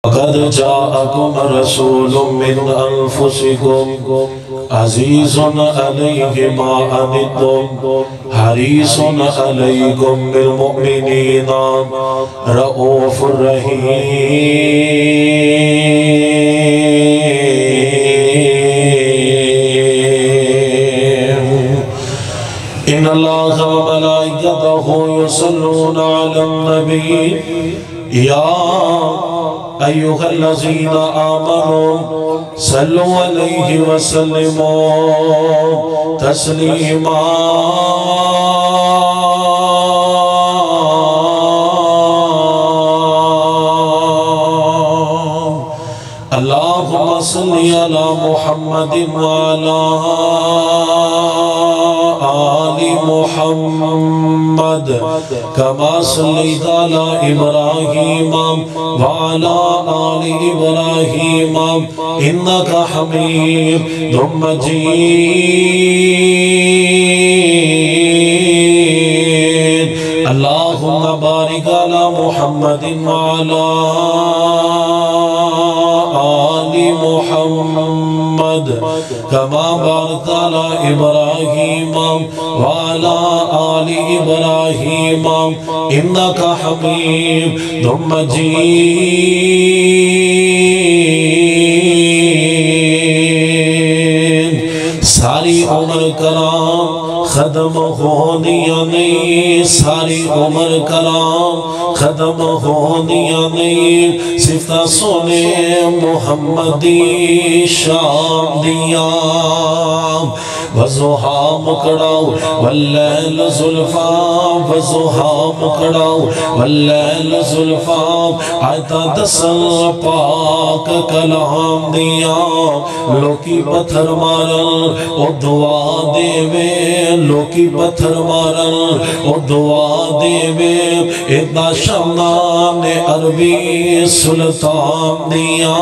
قد جاءكم رسول من أنفسكم عزيز عليه ما عنتم حريص عليكم بالمؤمنين رؤوف رحيم إن الله وملائكته يصلون على النبي يا أيها الذين آمنوا صلوا عليه وسلموا تسليما اللهم صل على محمد وعلى آل محمد كما صليت على إبراهيم وعلى آل إبراهيم إنك حميد مجيد اللهم بارك على محمد وعلى آل محمد كما باركت على إبراهيم وعلى آل إبراهيم إنك حميد مجيد ساری عمر کرام ختم ہونیا نہیں ساری عمر کرام ختم ہونیا نہیں صفتہ سونے محمدی شام دیا وضحا مکڑاؤ واللیل زلفا وضحا مکڑاؤ واللیل زلفا آیتا دسل پاک کلام دیا لوکی پتھر مارن او دعا دے وے لوکی پتھر مارن او دعا دے وے اتنا شمنان عربی سلطان دیا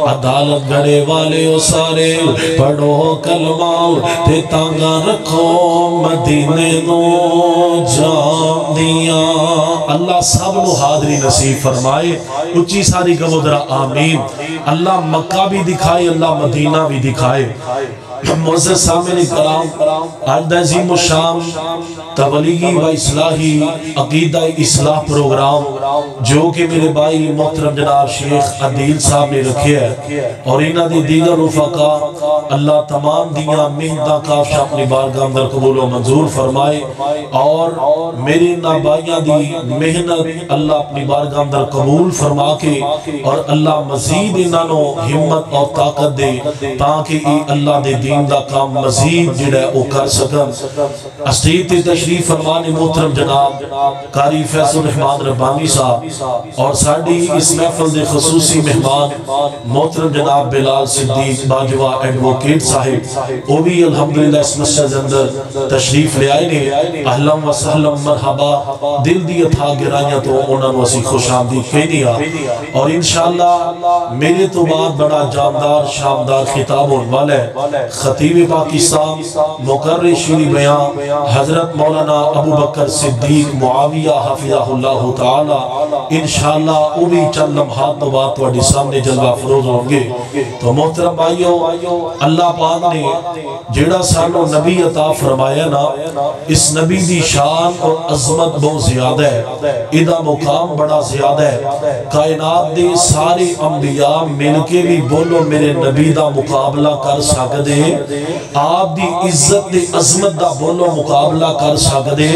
عدالت گھڑے والے سارے پڑھو کلمہ تے تانگا رکھو مدینے نو جام دیا اللہ سب نو حاضری نصیب فرمائے اچھی ساری گو درہ آمین اللہ مکہ بھی دکھائے اللہ مدینہ بھی دکھائے معزز سامعین کرام آج عظیم الشان تبلیغی و اصلاحی عقیدہ اصلاح پروگرام جو کہ میرے بھائی محترم جناب شیخ عدیل صاحب نے رکھے ہے اور انہاں دی دیگر رفقا اللہ تمام دیاں محنتاں کافشہ اپنی بارگاہ اندر قبول و منظور فرمائے اور میری نابائیاں دی محنت اللہ اپنی بارگاہ اندر قبول فرما کے اور اللہ مزید انہوں ہمت اور طاقت دے تاکہ اللہ دے دین دا کام مزید جڑا او کر سکن اسٹیت تشریف فرمانے محترم جناب قاری فیض الرحمن ربانی صاحب اور ساڑھی اس محفل دے خصوصی مہمان محترم جناب بلال صدیق باجوہ ایڈوکیٹ صاحب وہ بھی الحمدللہ اس مسجد اندر تشریف لے آئے نے اہلم و سہلم مرحبا دل دی اتھا گرائیاں تو انہوں نے اسی خوش آمدی کہنیا اور انشاءاللہ میرے تو بعد بڑا جامدار شامدار خطاب ہونے والا ہے خطیب پاکستان مقرر شیری بیان حضرت مولانا ابو بکر صدیق معاویہ حفظہ اللہ تعالی انشاءاللہ وہ بھی چند لمحات بعد توڑی سامنے جلوہ فروز ہوں گے تو محترم بھائیو اللہ پاک نے جیڑا سانو نبی عطا فرمایا نا اس نبی دی شان اور عظمت بہت زیادہ ہے ادھا مقام بڑا زیادہ ہے کائنات دے سارے انبیاء مل کے بھی بولو میرے نبی دا مقابلہ کر سکتے آپ دی عزت دی عظمت دا بولو مقابلہ کر سکتے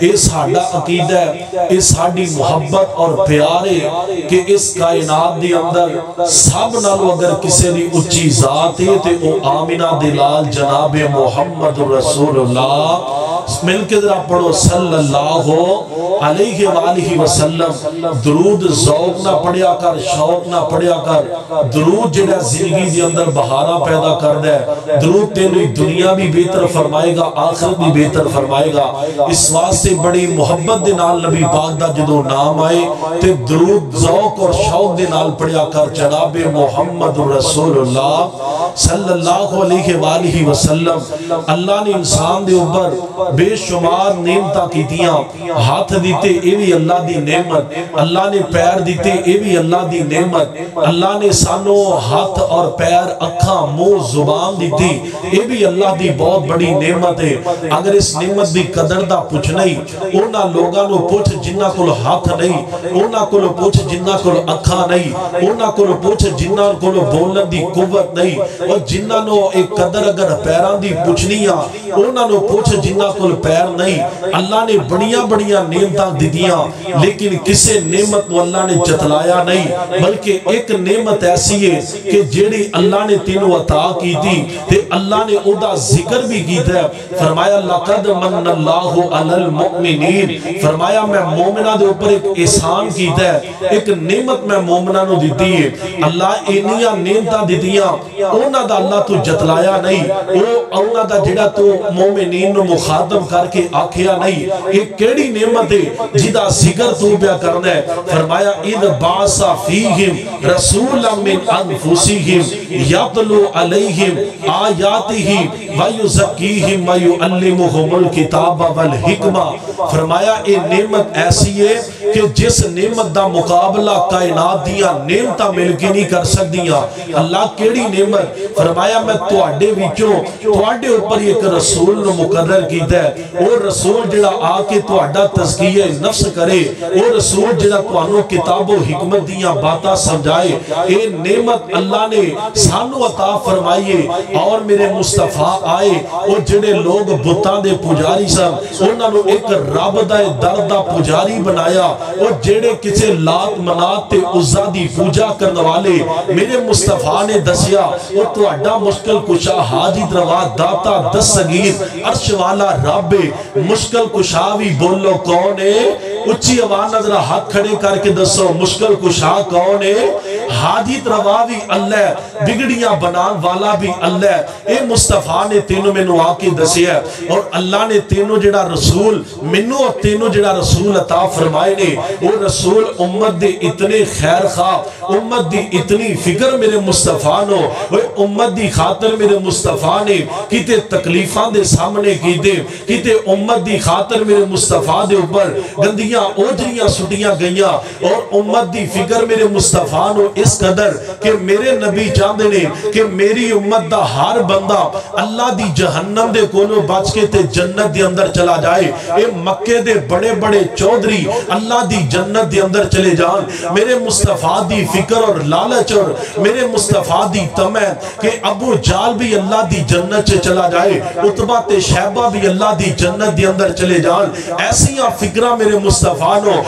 اس ہاڑا عقیدہ ہے اس ہاڑی محبت اور پیارے کہ اس کائنات دی اندر سب نالو اگر کسی دی اچھی ذات ہے تے او آمینہ دلال جناب محمد رسول اللہ مل کے ذرا پڑھو صلی اللہ علیہ وآلہ وسلم درود ذوق نہ پڑھیا کر شوق نہ پڑھیا کر درود جنہ زندگی دی اندر بہارا پیدا کر دے درود تینوی دنیا بھی بہتر فرمائے گا آخرت بھی بہتر فرمائے گا اس واسطے بڑی محبت دے نال نبی پاک دا جدو نام آئے تے درود ذوق اور شوق دے نال پڑھیا کر جناب محمد رسول اللہ صلی اللہ علیہ وآلہ وسلم اللہ نے انسان دے اوپر بے شمار نعمتاں کیتیاں ہاتھ دیتے اے بھی اللہ دی نعمت اللہ نے پیر دیتے اے بھی اللہ دی نعمت اللہ نے سانو ہاتھ اور پیر اکھاں منہ زبان دیتی اے بھی اللہ دی بہت بڑی نعمت ہے اگر اس نعمت دی قدر دا پوچھ نہیں اونا لوگاں نو پوچھ جنہ کل ہاتھ نہیں اونا کل پوچھ جنہ کل اکھاں نہیں اونا کل پوچھ جنہ کل بولن دی قوت نہیں اور جنہ نو ایک قدر اگر پیران دی پوچھنیاں اونا نو پوچھ جنہ کل پیر نہیں اللہ نے بڑیاں بڑیاں نعمتاں دیدیاں لیکن کسے نعمت نو اللہ نے جتلایا نہیں بلکہ ایک نعمت ایسی ہے کہ جیڑی اللہ نے تینوں عطا کی تھی تے اللہ نے او دا ذکر بھی کی تھا فرمایا لقد من اللہ علی المؤمنین فرمایا میں مومنہ دے اوپر ایک احسان کی تھا ایک نعمت میں مومنہ نو دیتی ہے اللہ انیاں نعمتاں دیتیاں اونا دا اللہ تو جتلایا نہیں اونا دا جڑا تو مومنین نو مخاطب کر کے آکھیا نہیں ایک کیڑی نعمت ہے جدا ذکر تو بیا کرنا ہے فرمایا اذ باس فیہم رسولا من انفسہم یتلو علیہم آیاتہ ویزکیہم ویعلمہم الکتاب والحکمہ فرمایا اے نعمت ایسی ہے کہ جس نعمت دا مقابلہ کائنات دیا نعمتہ مل کے نہیں کر سکتیاں اللہ کیڑی نعمت فرمایا میں تواڈے وچوں تواڈے اوپر ایک رسول نو مقرر کیتا ہے اور رسول جڑا آ کے تواڈا تزکیہ نفس کرے اور رسول جڑا تانوں کتاب و حکمت دیاں باتاں سمجھائے اے نعمت اللہ نے سانو عطا فرمائیے اور میرے مصطفیٰ آئے اور جڑے لوگ بتاں دے پجاری سن انہاں نو ایک رب دا درد دا پجاری بنایا اور جڑے کسے لات منات تے عزا دی پوجا کرنے والے میرے مصطفیٰ نے دسیا اور تواڈا مشکل کشا حاجت روا داتا دستگیر عرش والا رب مشکل کشا بھی بولو کون ہے اچھی آواز نظر ہاتھ کھڑے کر کے دسو مشکل کشا کون ہے حاجت روا بھی اللہ بگڑیاں بنان والا بھی اللہ اے مصطفیٰ نے تینوں میں نو آکے دسیا اور اللہ نے تینوں جڑا رسول منو اور تینوں جڑا رسول عطا فرمائے نے وہ رسول امت دے اتنے خیر خواہ امت دی اتنی فکر میرے مصطفیٰ نو وہ امت دی خاطر میرے مصطفیٰ نے کیتے تکلیفاں دے سامنے کیتے کیتے امت دی خاطر میرے مصطفیٰ دے اوپر گندیاں اوجریاں سٹیاں گئیاں اور امت دی فکر میرے مصطفیٰ نو اس قدر کہ میرے نبی چاہتے نے کہ میری امت دا ہر بندہ اللہ دی جہنم دے کولو بچ کے تے جنت دے اندر چلا جائے اے مکے دے بڑے بڑے چودھری اللہ دی جنت دے اندر چلے جان میرے مصطفیٰ دی فکر اور لالچ اور میرے مصطفیٰ دی تمہ کہ ابو جال بھی اللہ دی جنت سے چلا جائے عتبہ تے شیبہ بھی اللہ دی جنت دے اندر چلے جان ایسیاں فکرہ میرے مصطفیٰ نو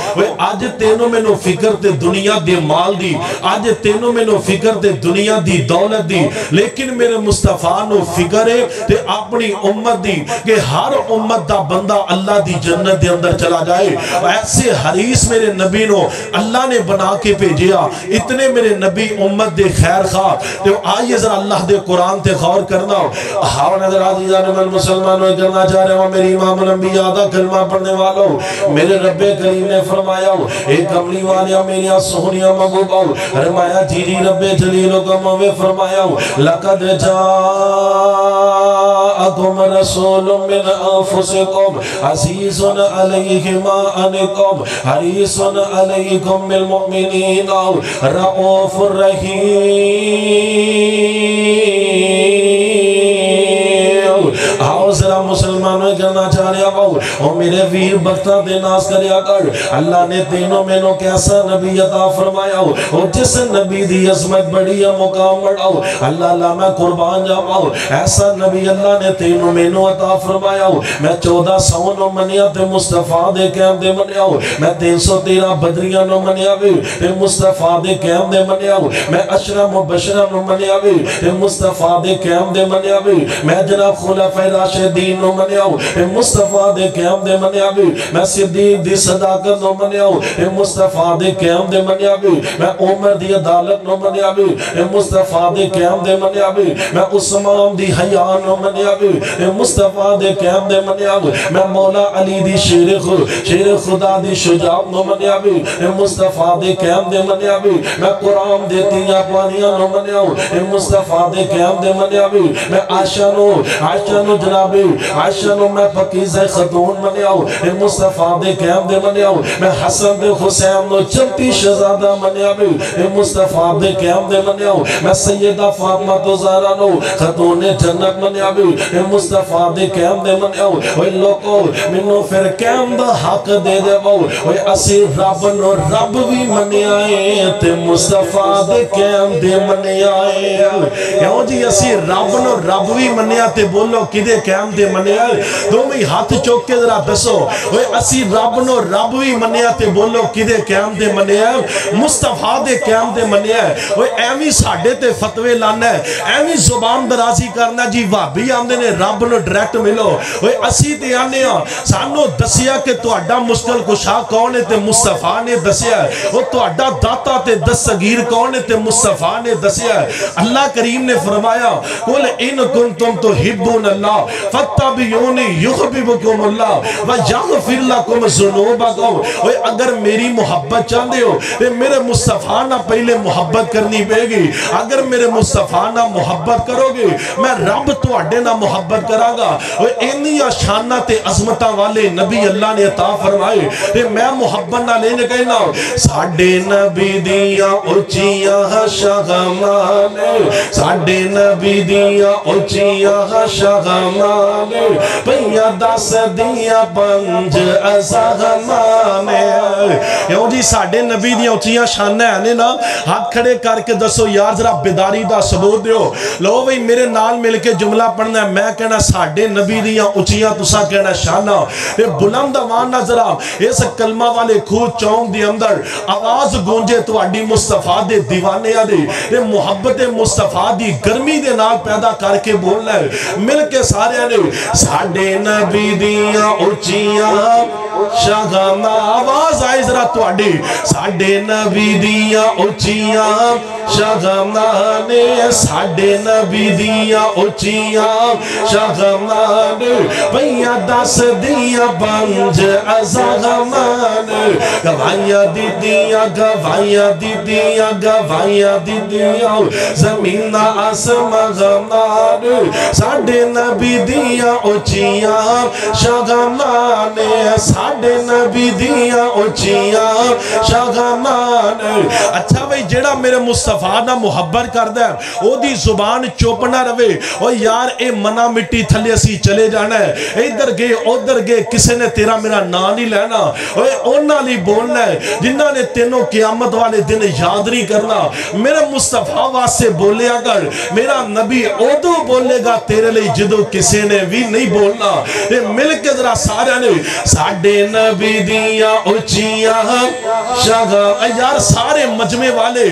آج تینوں میں نو فکر تے دنیا دے مال دی آج تینوں میں نو فکر تے دنیا دی دولت دی لیکن میرے مصطفیٰ نو فکر ہے تے اپنی امت دی کہ ہر امت دا بندہ اللہ دی جنت دے اندر چلا جائے ایسے حریص میرے نبی نو اللہ نے بنا کے بھیجیا اتنے میرے نبی امت دے خیر خواہ تے آئیے ذرا اللہ دے قرآن تے غور کرنا ہاں نظر عزیزان من مسلمانوں کرنا چاہ رہے ہوں میری امام الانبیاء دا کلمہ پڑھنے والوں میرے رب کریم نے فرمایا ایک کملی والیا میری سہنیاں محبوبہ فرمایا جی رب جلیل کا موے فرمایا لقد جاءکم رسول من انفسکم عزیز علیہ ما انکم حریص علیکم بالمؤمنین رؤوف الرحیم آؤ ذرا مسلمانوں کرنا چاہ رہے او میرے ویر بختہ دے ناز کریا کر اللہ نے تینوں میں نو کیسا نبی عطا فرمایا او جس نبی دی عظمت بڑی مقام بڑھاؤ اللہ اللہ میں قربان جاؤں ایسا نبی اللہ نے تینوں میں نو عطا فرمایا میں 1400 نو منیا تے مصطفیٰ دے قیام دے منیا میں 313 بدریاں نو منیا تے مصطفیٰ دے قیام دے منیا میں عشرہ مبشرہ نو منیا تے مصطفیٰ دے قیام دے منیا میں جناب خلفۂ راشدین نو منیا مصطفیٰ دے قیام دے منیا میں صدیق دی صداقت نو منیا مصطفیٰ دے قیام دے منیا میں عمر دی عدالت نو منیا مصطفیٰ دے قیام دے منیا میں عثمان دی حیا نو منیا مصطفیٰ دے قیام دے منیا میں مولا علی دی شیر خدا دی شجاعت نو منیا مصطفیٰ دے قیام دے منیا میں قرآن دے تیاں پانیاں نو منیا مصطفیٰ دے قیام دے منیا میں عائشہ نو جناب عائشہ نو میں پکیزہ خاتون منیاؤ مصطفیٰ دے قیام دے منیاؤ میں حسن دے حسین نو چمٹی شہزادہ منیاؤ مصطفیٰ دے قیام دے منیاؤ میں سیدہ فاطمہ تو زہرا نو خاتون جنت منیاؤ مصطفیٰ دے قیام دے منیاؤ اوہ لوگو منو پھر قیام دا حق دے دے باؤ اوہ اسی رب نو رب بھی منیائے تے مصطفیٰ دے قیام دے منیائے یوں جی اسی رب نو رب بھی منیا تے بولو کدے قیام دے منیا دو میں ہاتھ چوک کے ذرا دسو اسی رب نو رب بھی منیا تے بولو کدے قیام دے منیا مصطفیٰ دے قیام دے منیا ایویں ساڑھے تے فتوے لانا ہے ایویں زبان درازی کرنا جی وابی آمدے نے رب نو ڈریکٹ ملو اسی تے آنے سانو دسیا کہ تو اڈا مشکل کشا کون ہے تے مصطفیٰ نے دسیا ہے وہ تو اڈا داتا تے دستگیر کون ہے تے مصطفیٰ نے دسیا ہے اللہ کریم نے فرمایا قل ان کنتم تحبون اللہ فاتبعونی یحببکم اللہ ویغفر لکم ذنوبکم اگر میری محبت چاہتے ہو میرے مصطفیٰ نہ پہلے محبت کرنی پے گی اگر میرے مصطفیٰ نہ محبت کرو گے میں رب تو اڈے نہ محبت کرا گا اینی شانہ تے عظمتہ والے نبی اللہ نے عطا فرمائے میں محبت نہ لینے کہنا ساڑھے نبی دیا اچھیاں شغمانے ساڑھے نبی دیا اچھیاں شغمانے پہیا دس دیا پنج ازغمانے یوں جی ساڑھے نبی دیا اچھیاں شانہ ہے نا ہاتھ کھڑے کر کے دسو یار ذرا بیداری دا ثبوت دیو لو بھئی میرے نال مل کے جملہ پڑھنا ہے میں کہنا ساڑھے نبی دیا اچھیاں تسا کہنا شانہ بلند آوانا ذرا اس کلمہ والے کھوت چونک دی اندر آواز گونجے تو اڈی مصطفیٰ دے دیوانے آدے محبت مصطفیٰ دی گرمی دے نال پیدا کر کے بولنا ہے مل کے سارے آنے ساڑھے نبی دیا اچھیاں شغمہ آواز آئے ذرا تو اڈی ساڑھے نبی دیا اچھیاں شغمانے ساڑھے نبی دیا اچھیاں شغمانے پہیا دس دیا پنج ازغمانے گوائیاں دی دیا گوائیاں دی دیا گوائیاں دی دیا زمین آسمان غمانے ساڑھے نبی دیا اچھیاں شغمانے ساڑھے نبی دیا اچھیاں شغمانے اچھا بھئی جیڑا میرے مصطفیٰ نہ محبت کر دے او دی زبان چوپ نہ روے او یار اے منا مٹی تھلے سی چلے جانا ہے ادھر گئے کسے نے تیرا میرا نام نہیں لینا اونا لی بولنا ہے جنہاں نے تینوں قیامت والے دن یاد نہیں کرنا میرے مصطفیٰ واسے بولے اگر میرا نبی اودو بولے گا تیرے لئے جدو کسے نے بھی نہیں بولنا مل کے ذرا سارے نے ساڑھے نبی دیا اچھیاں شغمانے یار سارے مجمع والے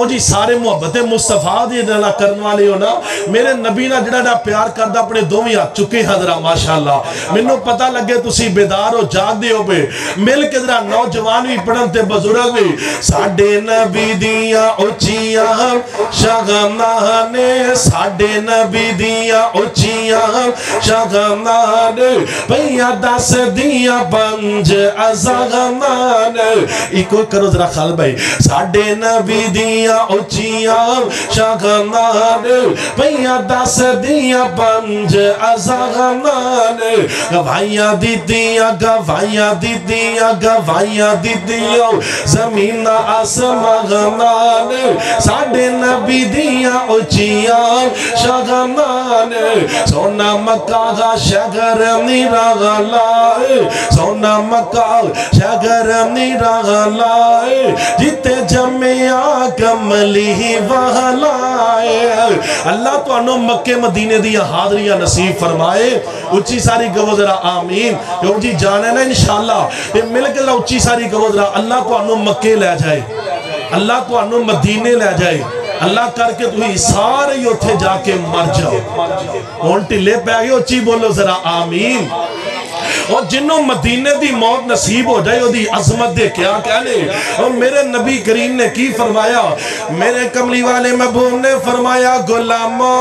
جی سارے محبت مصطفیٰ دی نہ کرن والے ہو نا میرے نبی نہ جڑا نہ پیار کردہ اپنے دو میں ہاتھ چکے حضرہ ماشاءاللہ منو پتہ لگے تسی بیدار ہو جاگ دے ہو بے مل کے ذرا نوجوان بھی پڑھن تے بزرگ بھی ساڑھے نبی دیا اچھیاں شغمانے ساڑھے نبی دیا اچھیاں شغمانے پہیا دس دیا پنج ازغمانے ایک کرو ذرا خال بھائی ساڑھے نبی دیا اچھیاں شغمانے پہیا دس دیا پنج ازغمانے گوائیاں دی دیا گوائیاں دی دیا گوائیاں دی دیا زمین آسمان غمانے ساڑھے نبی دیا اچھیاں شغمانے سونا مکہ شگر نیرا غلائے سونا مکہ شگر نیرا غلائے جتے جمعہ کملی وحلائے اللہ تو انہوں مکہ مدینے دیا حاضریاں نصیب فرمائے اچھی ساری گو ذرا آمین جو جی جانے نا انشاءاللہ یہ مل کے ذرا اچھی ساری گو ذرا اللہ تو انہوں مکہ لے جائے اللہ تو انہوں مدینے لے جائے اللہ کر کے تو ہی سارے ہی اتھے جا کے مر جاؤ اونٹی لے پہ آگے اچھی بولو ذرا آمین اور جنہوں مدینے دی موت نصیب ہو جائے دی عظمت دے کیا کہنے اور میرے نبی کریم نے کی فرمایا میرے کملی والے محبوب نے فرمایا غلاموں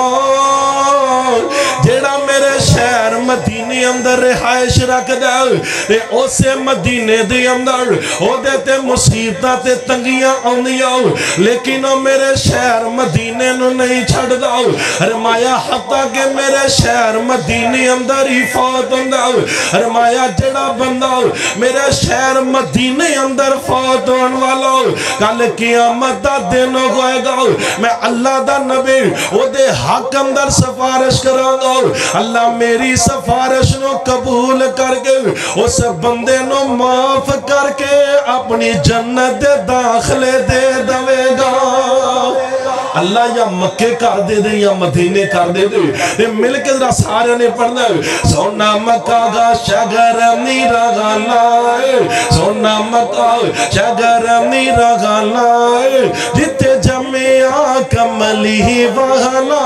جیڑا میں میرے شہر مدینے اندر رہائش رکھ دے اسے مدینے دے اندر او دے تے مصیبتاں تے تنگیاں آندیاں لیکن او میرے شہر مدینے نو نہیں چھڑ دا فرمایا حتیٰ کہ میرے شہر مدینے اندر ہی فوت ہوندا فرمایا جڑا بندہ میرے شہر مدینے اندر فوت ہون والا کل قیامت دا دن ہوئے گا میں اللہ دا نبی او دے حق اندر سفارش کراں گا اللہ میری سفارش نو قبول کر کے اس بندے نو معاف کر کے اپنی جنت دے داخلے دے دوے گا اللہ یا مکے کر دے دے یا مدینے کر دے دے مل کے ذرا سارے نے پڑھنا سونا مکہ گا شگر میرا گانا سونا مکہ شگر میرا گانا جتے جمعہ کملی وہانا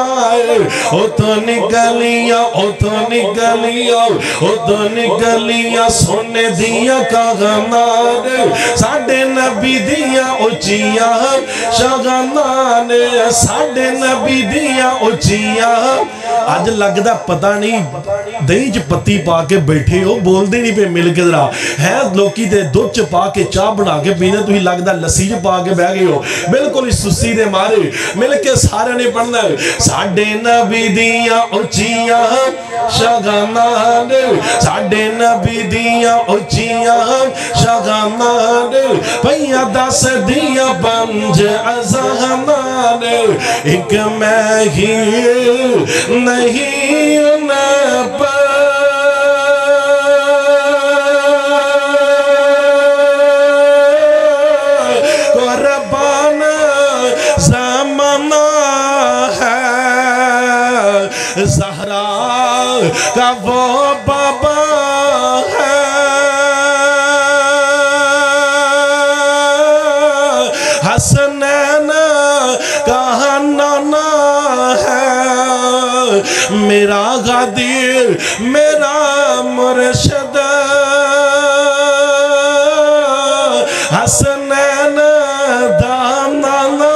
او تو نکلیا او تو نکلیا او تو نکلیا سونے دیا کا گانا ساڑھے نبی دیا اچھیا شگانان ساڑھے نبی دیا اچھیا آج لگ دا پتہ نہیں دہی چ پتی پا کے بیٹھے ہو بول دے نہیں پہ مل کے ذرا ہے لوکی دے دودھ چ پا کے چاہ بنا کے پینے تو ہی لگ دا لسی چ پا کے بہ گئے ہو بالکل اس سسی دے مارے مل کے سارے نے پڑھنا ہے ساڑھے نبی دیا اچھیا شگانان ساڑھے نبی دیا اچھیا شگانان پہیا دس دیا بنج ازغانان ایک میں ہی نہیں نبا قربان زمانہ ہے زہرا کا وہ بابا ہے حسنین کا نانا ہے میرا غدیر میرا مرشد حسنین دا نانا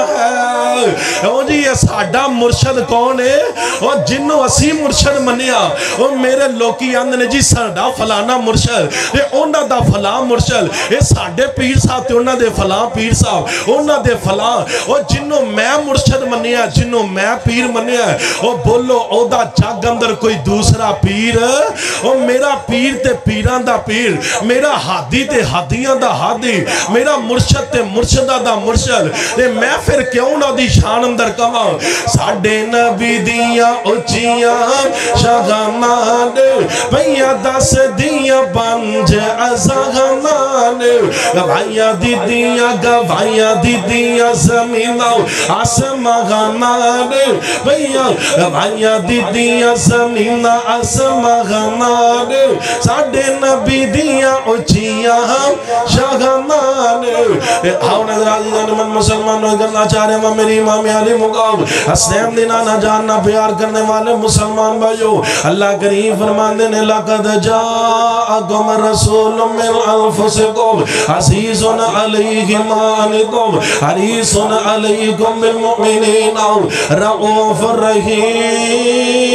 ہے او جی یہ ساڑھا مرشد کون ہے اور جنہوں اسی مرشد منیا اور میرے لوکی اندھ نے جی ساڑھا فلانا مرشد یہ اونا دا فلان مرشد یہ ساڑھے پیر صاحب تے اونا دے فلان پیر صاحب اونا دے فلان اور جنہوں میں مرشد منیا جنہوں میں پیر منیا اور بولو او دا جگ اندر کوئی دوسرا پیر اور میرا پیر تے پیران دا پیر میرا حادی تے حادیاں دا حادی میرا مرشد تے مرشدہ دا مرشد میں پھر کیوں نہ دی شان اندر کما ساڑھے نبی دیا اچھیا شگانان بھیا دس دیا بنج ازغانان گوائیا دی دیا گوائیا دی دیا زمین آسمانان بھیا گوائیا دی دیا زمین آسمانان ساڑھے نبی دیا اچھیا شگانان آؤ نظر آزیزان من مسلمان ہوئی کرنا چاہ رہے ہیں میری امام علی مقام حسین دینا نہ جاننا پیار کرنے والے مسلمان بھائیو اللہ کریم فرمان دینے لقد جاءکم رسول من انفسکم عزیز علیہ ما عنتم حریص علیکم بالمؤمنین رؤوف الرحیم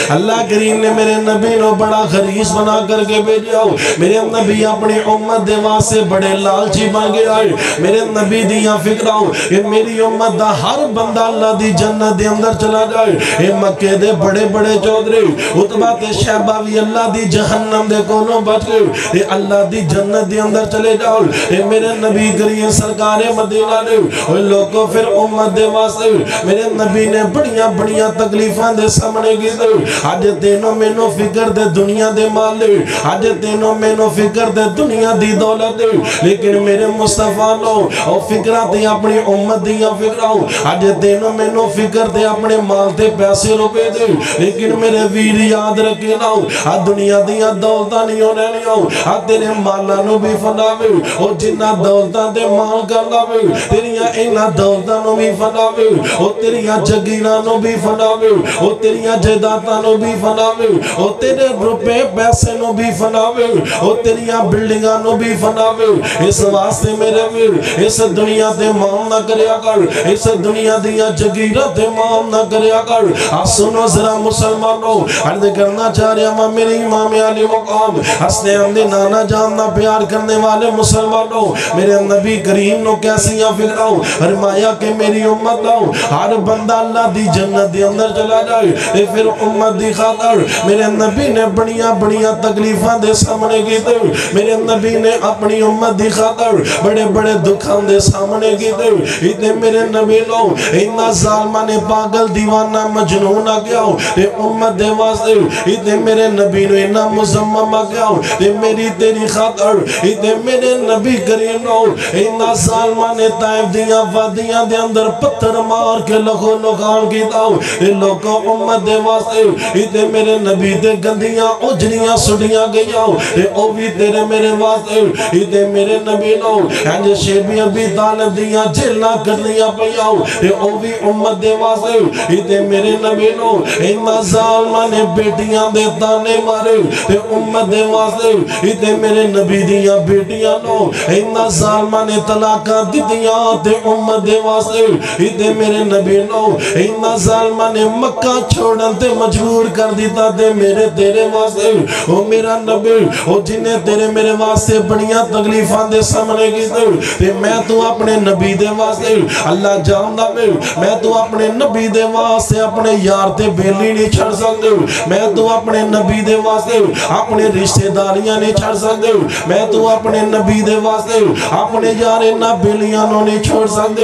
اللہ کریم نے میرے نبی نو بڑا خریص بنا کر کے بھیجا میرے نبی اپنی امت دے واسطے بڑے لالچی بن گیا میرے نبی دیاں فکراؤ کہ میری امت دا ہر بندہ اللہ دی جنت دے اندر چلا جائے اے مکے دے بڑے بڑے چودھری عتبہ تے شہبہ بھی اللہ دی جہنم دے کونوں بچ گئے اے اللہ دی جنت دے اندر چلے جاؤ اے میرے نبی کریم سرکار مدینہ دے اے لوگوں پھر امت دے واسطے میرے نبی نے بڑیاں تکلیفاں دے سامنے کی دے آج تینوں میں نو فکر دے دنیا دے مال دے آج تینوں میں نو فکر دے دنیا دی دولت دے لیکن میرے مصطفیٰ لو او فکرہ تے اپنی امت دیا فکراؤ آج تینوں میں نو فکر دے اپنے مال تے پیسے روپے دے لیکن میرے ویر یاد رکھے ناؤ آج دنیا دیا دولتہ نہیں ہونے نہیں ہو آج تیرے مالا نو بھی فناوے او جنہ دولتہ دے مال کرناوے تیریاں اینا دولتہ نو بھی فناوے او تیریاں جگینہ نو بھی فناوے او تیریاں جیدہ جائیداداں نو بھی فناوے او تیرے روپے پیسے نو بھی فناوے او تیریاں بلڈنگاں نو بھی فناوے اس واسطے میرے ویر اس دنیا دے مام نہ کریا کر اس دنیا دیا جگیرہ دے مام نہ کریا کر سنو ذرا مسلمانوں عرض کرنا چاہ رہا ہوں میری امام علی مقام حسن احمد نانا جاننا پیار کرنے والے مسلمانوں میرے نبی کریم نو کیسیاں فکراؤں فرمایا کہ میری امت آؤ ہر بندہ اللہ دی جنت دی اندر چلا جائے اے پھر امت دی خاطر میرے نبی نے بڑیاں بڑیاں تکلیفاں دے سامنے کی دے میرے نبی نے اپنی امت دی خاطر بڑے بڑے دکھاں دے سامنے کی دے اتنے میرے نبی لو اتنا ظالمہ نے پاگل دیوانہ مجنون آ گیا ہو تے امت دے واسطے اتنے میرے نبی نے اتنا مزمم آ گیا ہو تے میری تیری خاطر اتنے میرے نبی کریم لو اتنا ظالمہ نے طائف دیاں وادیاں دے اندر پتھر مار کے لکھو لکھان کی داؤ اے لوگوں امت دے واسطے اتنے میرے نبی دے گندیاں اجڑیاں سڑیاں گیا ہو اے او بھی تیرے میرے واسطے اتنے میرے نبی لو انج شیبی ابھی طالب دیاں جھیلنا کرنیاں پیا ہو اے او بھی امت دے واسطے اتنے میرے نبی لو اتنا ظالمہ نے بیٹیاں دے تانے مارے اے امت دے واسطے اتنے میرے نبی دیاں بیٹیاں لو اتنا ظالمہ نے طلاقاں دیتیاں تے امت دے واسطے اتنے میرے نبی لو اتنا ظالمہ نے مکہ چھوڑن تے مجبور کر دیتا تے میرے تیرے واسطے او میرا نبی او جنہیں تیرے میرے واسطے بڑیاں تکلیفاں دے سامنے کی دے تے میں تو اپنے نبی دے واسطے اللہ جاندا میں تو اپنے نبی دے واسطے اپنے یار تے بیلی نہیں چھڑ سکتے میں تو اپنے نبی دے واسطے اپنے رشتہ داریاں نہیں چھڑ سکتے میں تو اپنے نبی دے واسطے اپنے یارے نہ بیلیاں نہیں چھوڑ سکتے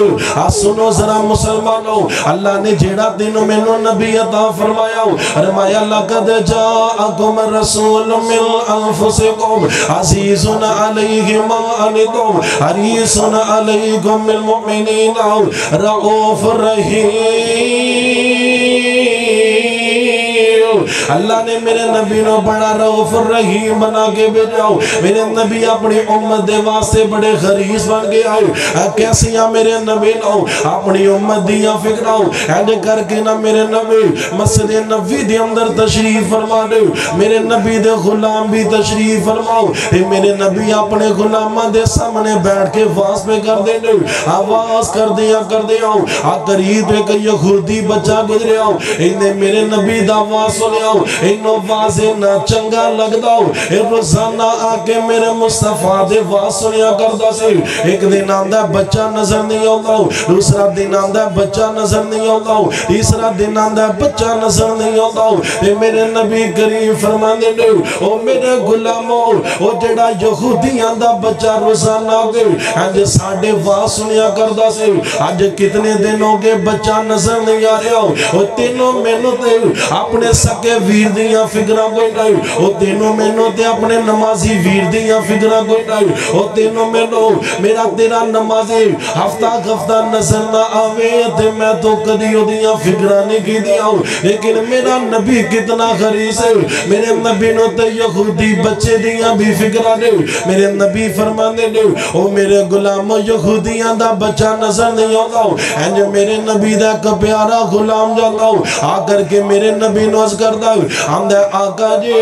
سنو ذرا مسلمانوں اللہ نے جیڑا دنوں میں نبی عطا فرمایا فرمایا لقد جاءکم رسول من انفسکم عزیز علیہ ما عنتم حریص علیکم بالمؤمنین رؤوف رحیم اللہ نے میرے نبی نو بڑا رؤوف الرحیم بنا کے بھیجاؤ میرے نبی اپنی امت دے واسطے بڑے غریز بن کے آئے کیسیاں میرے نبی نو اپنی امت دیاں فکراؤ اینڈ کر کے نہ میرے نبی مسجد نبی دے اندر تشریف فرما دے میرے نبی دے غلام بھی تشریف فرماؤ میرے نبی اپنے غلامہ دے سامنے بیٹھ کے واز پہ کر دے آواز کر دیا قریب پہ کہ یہودی بچہ گزرے آؤ انہیں میرے نبی دا آواز سنے آؤ انہوں واضح نہ چنگا لگ داؤ روزانہ آکے میرے مصطفیٰ دے واز سنیا کردہ سے ایک دن آندہ بچہ نظر نہیں آؤ دوسرا دن آندہ بچہ نظر نہیں آؤ تیسرا دن آندہ بچہ نظر نہیں آؤ میرے نبی کریم فرمانے دے او میرے غلاموں او جڑا یہودی آندہ بچہ روزانہ آگے آج ساڑھے واز سنیا کردہ سے آج کتنے دن ہوگے بچہ نظر نہیں آ رہا او تینوں مینوں تے اپنے سکے ویر دیاں فکرہ کوئی نہیں او تینوں مینوں تے اپنے نمازی ویر دیاں فکرہ کوئی نہیں او تینوں مینوں میرا تیرا نمازی ہفتہ نظر نہ آوے تے میں تو کدیوں دیاں فکرہ نہیں کی دیاں لیکن میرا نبی کتنا غریز ہے میرے نبی نو تے یہودی بچے دیاں بھی فکرہ دے میرے نبی فرمانے دے او میرے غلاموں یہودیاں دا بچہ نظر نہیں ہوتا اینج میرے نبی دا ایک پیارا غلام جاتا ہوں آ کر کے میرے نبی نوز کرتا ہوں ہم دے آقا جی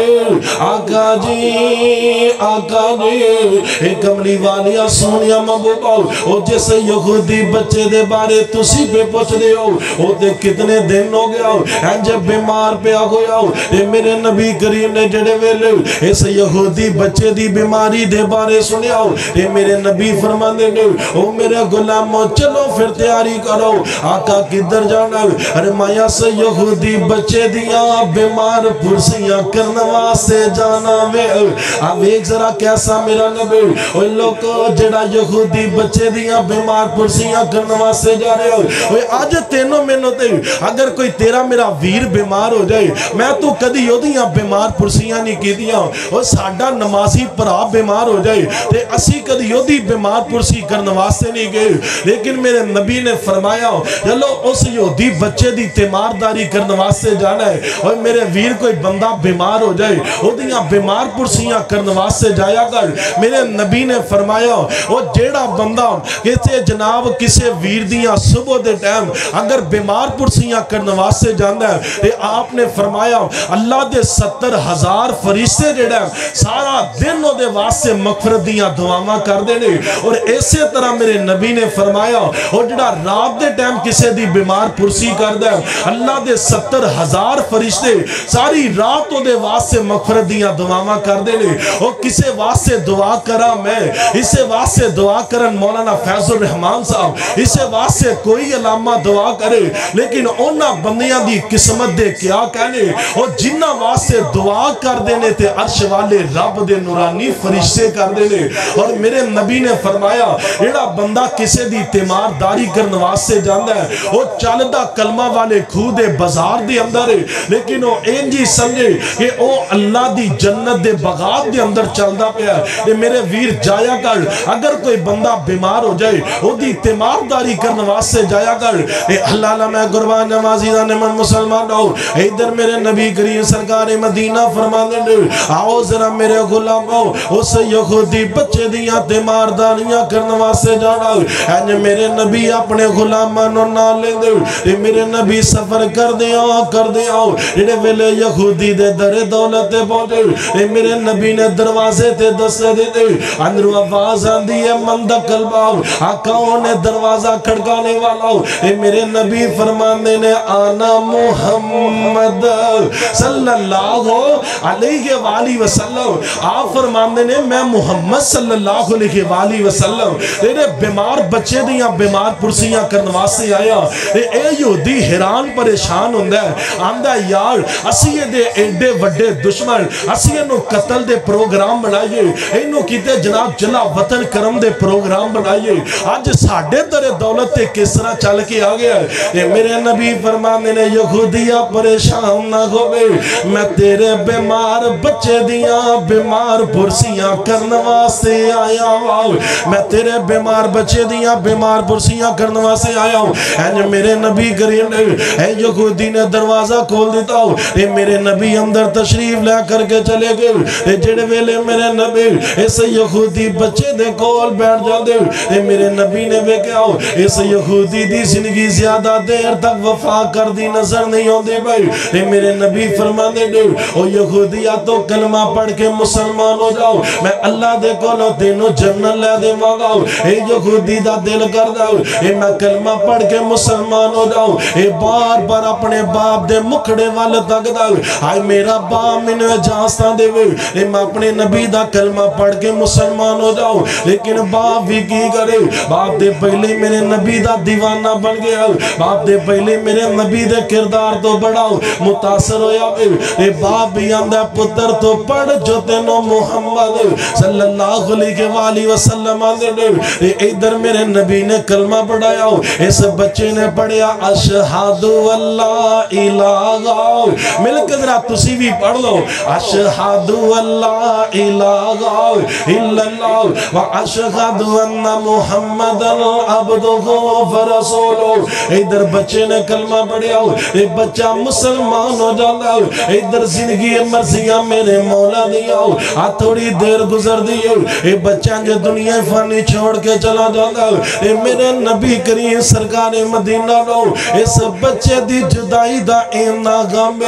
ایک کملی والیا سونیا محبوبہ او جیسے یہودی بچے دے بارے تسی پہ پوچھ دے ہو او تے کتنے دن ہو گیا ہو اینج بیمار پہ آ گیا ہو اے میرے نبی کریم نے جڑے ویلے اس یہودی بچے دی بیماری دے بارے سنیا ہو اے میرے نبی فرمانے دے او میرے غلاموں چلو پھر تیاری کرو آقا کدھر جانا ارے مایا سے یہودی بچے دیاں بیمار پرسیاں کرنوا سے جانا میں اب ایک ذرا کیسا میرا نبی اوہ لوگو جڑا یہودی بچے دیاں بیمار پرسیاں کرنوا سے جا رہے ہو آج تینوں میں نوتے اگر کوئی تیرا میرا ویر بیمار ہو جائے میں تو کدی ہو دیاں بیمار پرسیاں نہیں کی دیاں اور ساڑھا نمازی پرا بیمار ہو جائے تے اسی کدی ہو دی بیمار پرسی کرنوا سے نہیں گئے لیکن میرے نبی نے فرمایا چلو اس یہودی بچے دی تیمارداری کرنوا سے جانا ہے اور اور میرے ویر کوئی بندہ بیمار ہو جائے وہ دیاں بیمار پرسیاں کرنواز سے جایا کر میرے نبی نے فرمایا وہ جیڑا بندہ کہتے جناب کسے ویر دیاں صبح دے ٹائم اگر بیمار پرسیاں کرنواز سے جاندہ ہے تے آپ نے فرمایا اللہ دے 70,000 فرشتے جیڑا ہے سارا دن ہو دے واسطے مغفرت دیاں دعاواں کر دینے اور ایسے طرح میرے نبی نے فرمایا اور جڑا رات دے ٹائم کسے دی بیمار پرسی کر دے اللہ دے 70,000 فرشتے ساری رات ہو دے واسطے مغفرت دیاں دعاواں کر دینے اور کسے واسطے دعا کرا میں اسے واسطے دعا کرن مولانا فیض الرحمان صاحب اسے واسطے کوئی علامہ دعا کرے لیکن اونا بندیاں دی قسمت دے کیا کہنے اور جنہ واسطے دعا کر دینے تے عرش والے رب دے نورانی فرشتے کر دینے اور میرے نبی نے فرمایا ایڑا بندہ کسے دی تیمار داری کرن واسطے جاندہ ہے وہ چالدہ کلمہ والے کھو دے بازار دے اندر ہے لیکن وہ اینجی سمجھے کہ وہ اللہ دی جنت دے بغات دے اندر چلدہ پیا ہے میرے ویر جایا کر اگر کوئی بندہ بیمار ہو جائے وہ دی تیمار داری کرن واسطے جایا کر اللہ اللہ میں قربان نمازی دا نمن مسلمان ہو ادھر میرے نبی کریم سرکار مدینہ فرما دے آؤ ذرا میرے غلام ہو اس یہودی بچے دیاں تیمار داریاں کرن واسطے جانا ہے میرے نبی اپنے غلامانوں نہ لے دے میرے نبی سفر کر دیا جڑے ویلے یہودی دے در دولت پہنچے میرے نبی نے دروازے تے دستے دے دے اندرو آواز آندی ہے مند قلباؤ آقاؤں نے دروازہ کھڑکانے والا میرے نبی فرمانے نے آنا محمد صلی اللہ علیہ وآلہ وسلم آپ فرمانے نے میں محمد صلی اللہ علیہ وآلہ وسلم تیرے بیمار بچے دیاں بیمار پرسیاں کرنوا سے آیا اے یہودی حیران پریشان ہوندہ ہے آندہ یار اسیے دے ایڈے وڈے دشمن اسیے نو قتل دے پروگرام بنائیے اینو کیتے جناب جلا وطن کرم دے پروگرام بنائیے آج ساڑھے در دولت تے کس طرح چل کے آگیا ہے میرے نبی فرمانے نے یہودیہ پریشان نہ ہوئے میں تیرے بیمار بچے دیاں بیمار پرسیاں کرنوا سے آیا ہوں میں تیرے بیمار بچے دیاں بیمار پرسیاں کرنوا سے آیا ہوں اے میرے نبی کریم نے اے یہودی نے دروازہ کھول دیتا ہوں اے میرے نبی اندر تشریف لے کر کے چلے گئے اے جڑے ویلے میرے نبی اس یہودی بچے دے کول بیٹھ جا دے اے میرے نبی نے بے کیا ہو اس یہودی دی زندگی زیادہ دیر تک وفا کر دی نظر نہیں ہوں دے بھائی اے میرے نبی فرمانے دے او یہودیہ تو کلمہ پڑھ کے مسلمان ہو جاؤ میں اللہ دے کولو تینو جنت لے دے مانگاؤ اے یہودی دا دل کر داؤ اے میں کلمہ پڑھ کے مسلمان ہو جاؤ اے بار بار اپنے باپ دے مکھڑے والے تک داؤ آئے میرا باپ منو جانستا دے وے اے میں اپنے نبی دا کلمہ پڑھ کے مسلمان ہو جاؤ لیکن باپ بھی کی کرے باپ دے پہلے میرے نبی دا دیوانہ بن گیا باپ دے پہلے میرے نبی دے کردار تو بڑھاؤ متاثر ہویا اے باپ بھی آندہ پتر تو پڑھ جو تینو محمد صلی اللہ علیہ وآلہ وسلم آندے اے ادھر میرے نبی نے کلمہ پڑھایا اس بچے نے پڑھیا اشہد اللہ الہ مل کے ذرا تسی بھی پڑھ لو اشہد اللہ الہ الا اللہ و اشہد ان محمد عبدہ ورسولہ ادھر بچے نے کلمہ پڑھیا اے بچہ مسلمان ہو جانا ادھر زندگی مرضیاں میرے مولا دیا تھوڑی دیر گزر دیئے اے بچہ جو دنیا فانی چھوڑ کے چلا جانا اے میرے نبی کریم سرکار مدینہ لو اس بچے دی جدائی دا اینا غم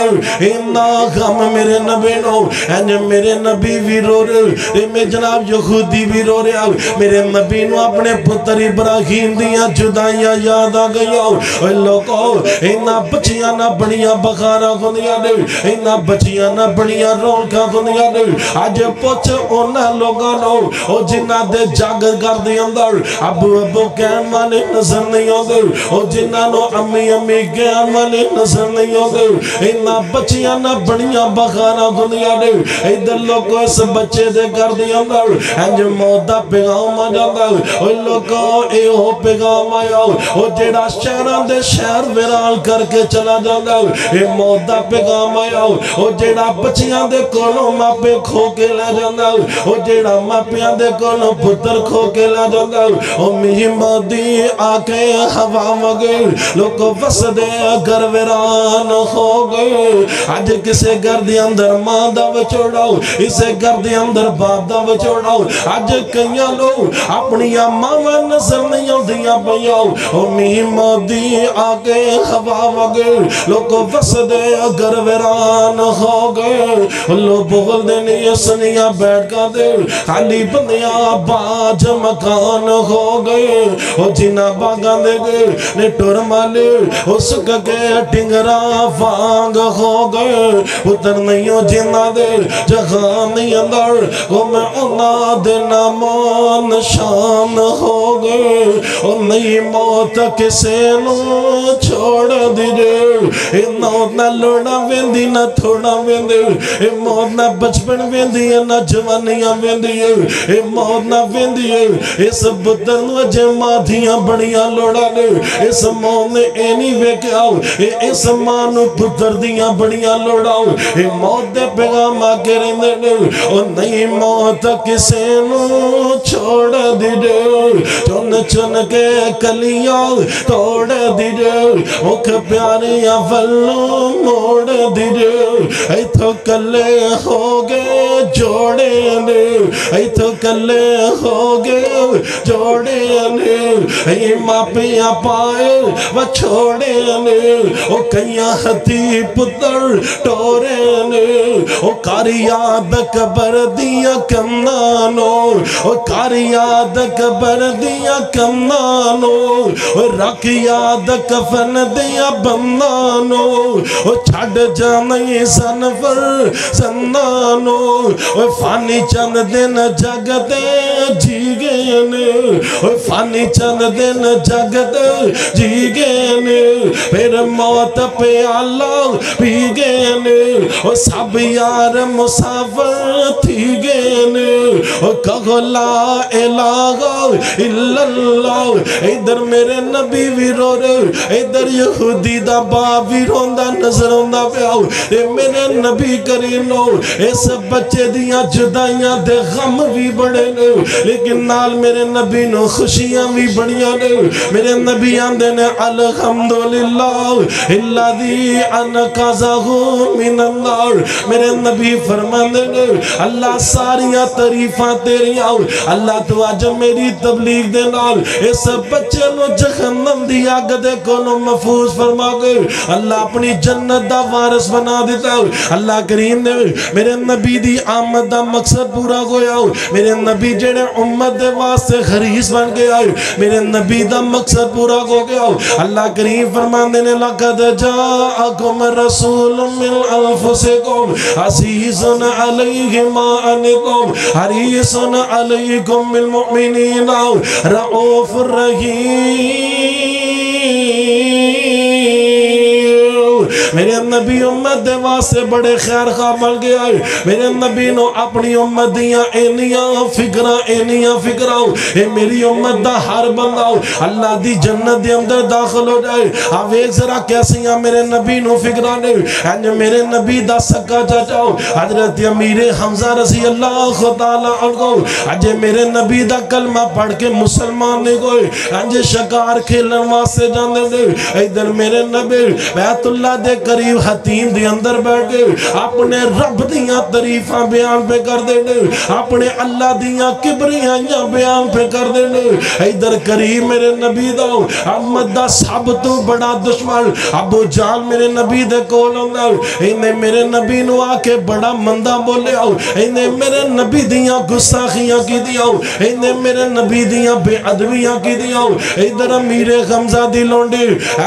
میرے نبی لو اے میرے نبی بھی رو رہے اے میں جناب یہودی بھی رو رہے میرے نبی نو اپنے پتر ابراہیم دیا جدائیاں یاد آ گئی اے لوگو اینا بچیاں نہ بڑیاں بخارا گھنیا دے اینا بچیاں نہ بڑیاں رونکا گھنیا دے آج پوچھ اونا لوگا لو او جنہ دے جاگر کر دی اندر ابو کہن والے نظر نہیں ہو دے او جنہ نو امی کہن والے نظر نہیں ہو دے اینا بچیاں نہ بڑیاں بخارا گھنیا دے ادھر لوگو اس بچے دے کر دی اندر انج مودا پیغام آ جاندہ او لوگو اے ہو پیغام آیا او جیڑا شہران دے شہر ویران کر کے چلا جاندہ اے مودا پیغام آیا او جیڑا بچیاں دے کولوں ماپے کھو کے لے جاندہ او جیڑا ماپیاں دے کولوں پتر کھو کے لے جاندہ او میری مودی آکے ہوا مگر لوگو بس دے اگر ویران ہو گئے اج کسے گھر دے اندر ماں دا وچوڑا ہو اسے گھر دے اندر باپ دا وچوڑا ہو اج کئیاں لوگ اپنی ماں نظر نہیں آندیاں پیاں او میم مودی آگے ہوا وگے لوگ وسدے اگر ویران ہو گئے لو بغل دے نیسنیاں بیٹھ کا دے خالی بندیاں باج مکان ہو گئے او جنہ باگاں دے گئے نے ٹور مالے اس کے ٹنگرا فانگ ہو گئے اتر نہیں ہو جنہ دے جہاں نہیں اندر وہ میں انہ دے نامو نشان ہو گئے اور نئی موت کسے نو چھوڑ دیجے اے موت نہ لوڑا ویندی نہ تھوڑا ویندی اے موت نہ بچپن ویندی ہے نہ جوانیاں ویندی ہے اے موت نہ ویندی ہے اس بدر نو جے مادھیاں بڑیاں لوڑا لے اس موت نے اینی ویکیاؤ اس مانو بدر دیاں بڑیاں لوڑاؤ اے موت دے پیغام آگے رہنے لے اور نئی موت کسے نو چھوڑ دیجے چن چن کے کلیاں توڑ دیجے اوکھ پیاریاں فلوں موڑ دیجے ایتھو کلے ہو گئے جوڑے نے ایتھو کلے ہو گئے جوڑے نے ای ماپیاں پائے و چھوڑے نے او کئیاں ہتھی پتر ٹورے نے او کاری یاد کبر دیا کمنانو او کاری یاد کبر دیا کمنانو او رکھ یاد کفن دیا بمنانو او چھڑ جانے سنفر سنانو او فانی چند دن جگتے جیگینے او فانی چند دن جگتے جیگینے پھر موت پہ اللہ پیگینے او سب یار مسافر تھی گینے او کہو لا الہ الا اللہ ادھر میرے نبی بھی رو رہے ادھر یہودی دا باپ بھی روندہ نظر ہوندہ پیاؤ اے میرے نبی کرینو اس بچے دیاں جدائیاں دے غم بھی بڑے نے لیکن نال میرے نبی نو خوشیاں بھی بڑیاں نے میرے نبی آندے نے الحمدللہ اللہ دی انقاذہو من النار میرے نبی فرماندے نے اللہ ساریاں تعریفاں تیری آؤ اللہ تو آج میری تبلیغ دے نال اس بچے نو جہنم دی آگ دے کونو محفوظ فرما گئے اللہ اپنی جنت دا وارث بنا دیتا ہے اللہ کریم نے میرے نبی دی آمد دا مقصد پورا گویا میرے نبی جڑے امت دے واسطے خریص بن گیا میرے نبی دا مقصد پورا گو گیا اللہ کریم فرمان دینے لقد جاءکم رسول من انفسکم عزیز علیہ ما انتم حریص علیکم بالمؤمنین رؤوف الرحیم میرے نبی امت دے واسے بڑے خیر خواہ مل گیا ہے میرے نبی نو اپنی امت دیاں اینیاں فکراؤ اے میری امت دا ہر بنداؤ اللہ دی جنت دے اندر داخل ہو جائے آپ ایک ذرا کیسیاں میرے نبی نو فکرانے انج میرے نبی دا سکا چاچاؤ حضرت امیر حمزہ رضی اللہ تعالیٰ عنہ انج میرے نبی دا کلمہ پڑھ کے مسلمان نے گوئے انج شکار کھیلن واسے جانے دے ادھر میرے نبی بیت اللہ دے قریب حتیم دے اندر بیٹھ گئے اپنے رب دیاں تعریفاں بیان پہ کر دینے اپنے اللہ دیاں کبریاں بیان پہ کر دینے ادھر قریب میرے نبی داؤ احمد دا سب تو بڑا دشمن ابو جال میرے نبی دے کول اندر انہیں میرے نبی نو آکے بڑا مندہ بولے آؤ انہیں میرے نبی دیاں گستاخیاں کی دیاؤ انہیں میرے نبی دیاں بے ادبیاں کی دیاؤ ادھر امیر حمزہ دی لونڈی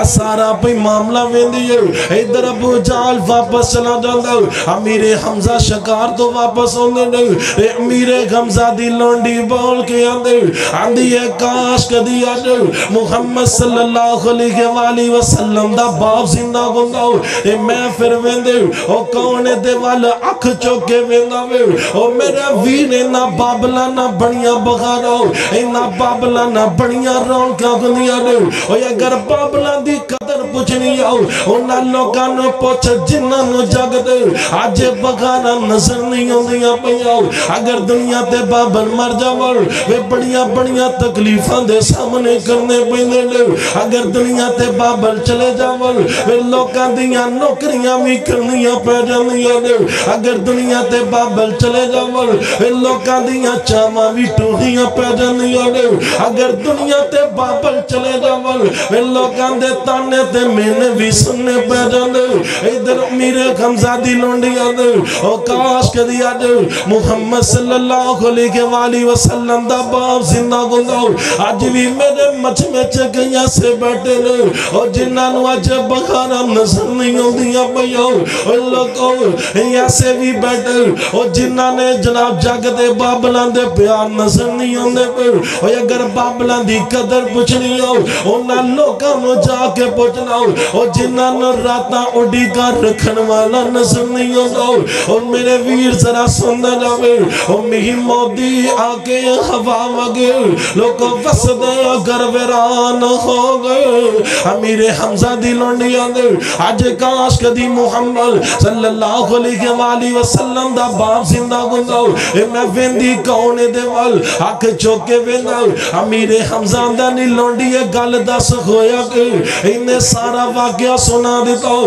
سارا پہ معاملہ ویندی ہے ادھر ابو جال واپس چلا جاندہ امیر حمزہ شکار تو واپس ہوندے نہیں امیر حمزہ دی لونڈی بول کے آندھی ہے کاش کدی آج محمد صلی اللہ علیہ وآلہ وسلم دا باپ زندہ گندہ اے میں پھر ویندے او کونے دے والا اکھ چوکے ویندہ وے او میرے وینے نا بابلا نا بڑیاں بغارا اے نا بابلا نا بڑیاں رون کا گندیا دے او اگر بابلا دی قدر پوچھنی آؤ انہاں لوگاں نو پوچھ جنہاں نو جگ دے آج بغارا نظر نہیں ہوندیاں پیاؤ اگر دنیا تے بابل مر جاور وے بڑیاں بڑیاں تکلیفاں دے سامنے کرنے پیندے لے اگر دنیا تے بابل چلے جاور وے لوگاں دیاں نوکریاں بھی کرنیاں پہ جاندیاں لے اگر دنیا تے بابل چلے جاور وے لوگاں دیاں چاواں بھی ٹوٹیاں پہ جاندیاں لے اگر دنیا تے بابل چلے جاور وے لوگاں دے تانے تے میں بھی سننے پہ جاندے ادھر میرے حمزہ دی لونڈیاں دے او کاش کدی اج محمد صلی اللہ علیہ وسلم دا باپ زندہ گنداؤ آج بھی میرے مچ میں چکیاں سے بیٹھے لے اور جنہاں نو آج بخارا نظر نہیں ہوں دیا پیاؤ اور لوگوں یہاں سے بھی بیٹھے اور جنہاں نے جناب جاگ دے بابلان دے پیار نظر نہیں ہوں دے پر اور اگر بابلان دی قدر پوچھنی ہو انہاں لوگاں نو جا کے پوچھنا ہو اور جنہاں نو راتاں اڈی کر رکھن والا نظر نہیں ہوں دو اور میرے ویر ذرا سندہ جاوے اور میہی مودی آگے ہوا مگے لوگوں وسدے اگر ویران ہو گئے امیر حمزہ دی لونڈی آدھے آج کاش کدی محمد صلی اللہ علیہ وسلم دا باپ زندہ گنداؤ میں ویندی کونے دے وال آکھ چوکے وینداؤ امیر حمزہ دا نی لونڈی گل دس ہویا کہ انہیں سارا واقعہ سنا دیتا ہو